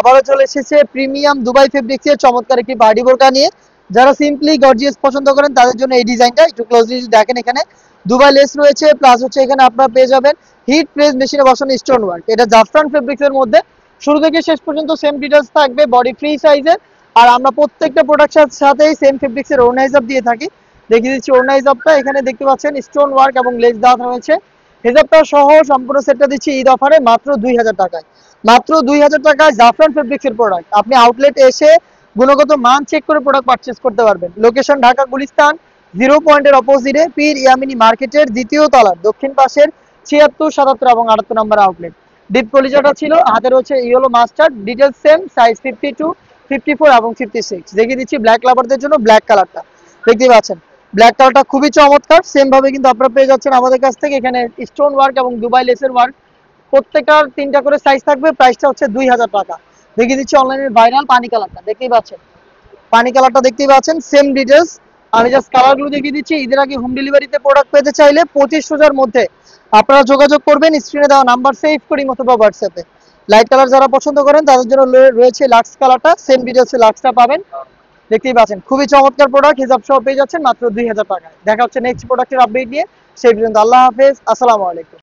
আবারও চলে এসেছে প্রিমিয়াম দুবাই ফেব্রিক্সের চমৎকার একটি পার্টি বোরকা নিয়ে। যারা সিম্পলি গর্জিয়াস পছন্দ করেন তাদের জন্য এই ডিজাইনটা একটু ক্লোজলি দেখেন। এখানে দুবাই লেস রয়েছে, প্লাস হচ্ছে এখানে আপনারা পেয়ে যাবেন হিট প্রেস মেশিনে বসানো স্টোন ওয়ার্ক। এটা জাফরান ফেব্রিক্সের মধ্যে শুরু থেকে শেষ পর্যন্ত সেম ডিটেলস থাকবে, বডি ফ্রি সাইজের। আর আমরা প্রত্যেকটা প্রোডাক্টের সাথেই সেম ফেব্রিক্সের ওড়না হিসাব দিয়ে থাকি। দেখিয়ে দিচ্ছি ওড়না হিসাবটা। এখানে দেখতে পাচ্ছেন স্টোন ওয়ার্ক এবং লেস দেওয়া রয়েছে। হিজাবটা সহ সম্পূর্ণ সেটটা দিচ্ছি ঈদ অফারে মাত্র 2000 টাকায়। মাত্র 2000 টাকায় জাফরান ফেব্রিক্সের প্রোডাক্ট। আপনি আউটলেট এসে গুণগত মান চেক করে প্রোডাক্ট পারচেজ করতে পারবেন। লোকেশন ঢাকা গুলিস্তান, 0 পয়েন্টের অপোজিটে পীর ইয়ামিনী মার্কেটের দ্বিতীয় তলার দক্ষিণ পাশের 76, 77 এবং 78 নম্বর আউটলেট। ডিপ কলিজাটা ছিল, হাতে রয়েছে yellow mustard. Details same, size 52, 54 এবং 56। দেখিয়ে দিচ্ছি ব্ল্যাক লাভারদের জন্য ব্ল্যাক কালারটা। দেখতে পাচ্ছেন ব্ল্যাক কালারটা খুবই চমৎকার। সেম ভাবে কিন্তু আপনারা পেয়ে যাচ্ছেন আমাদের কাছ থেকে। এখানে স্টোন ওয়ার্ক এবং দুবাই লেসের ওয়ার্ক, প্রত্যেকটার 3টা করে সাইজ থাকবে। প্রাইসটা হচ্ছে 2000 টাকা। দেখিয়ে দিচ্ছি অনলাইনের ভাইরাল পানি কালারটা। দেখতেই পাচ্ছেন পানি কালারটা, দেখতেই পাচ্ছেন সেম ডিটেলস। আমি জাস্ট কালারগুলো দেখিয়ে দিচ্ছি। ঈদের আগে হোম ডেলিভারিতে প্রোডাক্ট পেতে চাইলে 2500 মধ্যে আপনারা যোগাযোগ করবেন স্ক্রিনে দেওয়া নাম্বার সেভ করি অথবা হোয়াটসঅ্যাপে। লাইট কালার যারা পছন্দ করেন তাদের জন্য রয়েছে লাক্স কালারটা। সেম ডিটেলসে লাক্সটা পাবেন। দেখতেই পাচ্ছেন খুবই চমৎকার প্রোডাক্ট। হিসাব সহ পেয়ে যাচ্ছেন মাত্র 2000 টাকায়। দেখা হচ্ছে নেক্সট প্রোডাক্টের আপডেট নিয়ে। সেই পর্যন্ত আল্লাহ হাফেজ, আসসালামু আলাইকুম।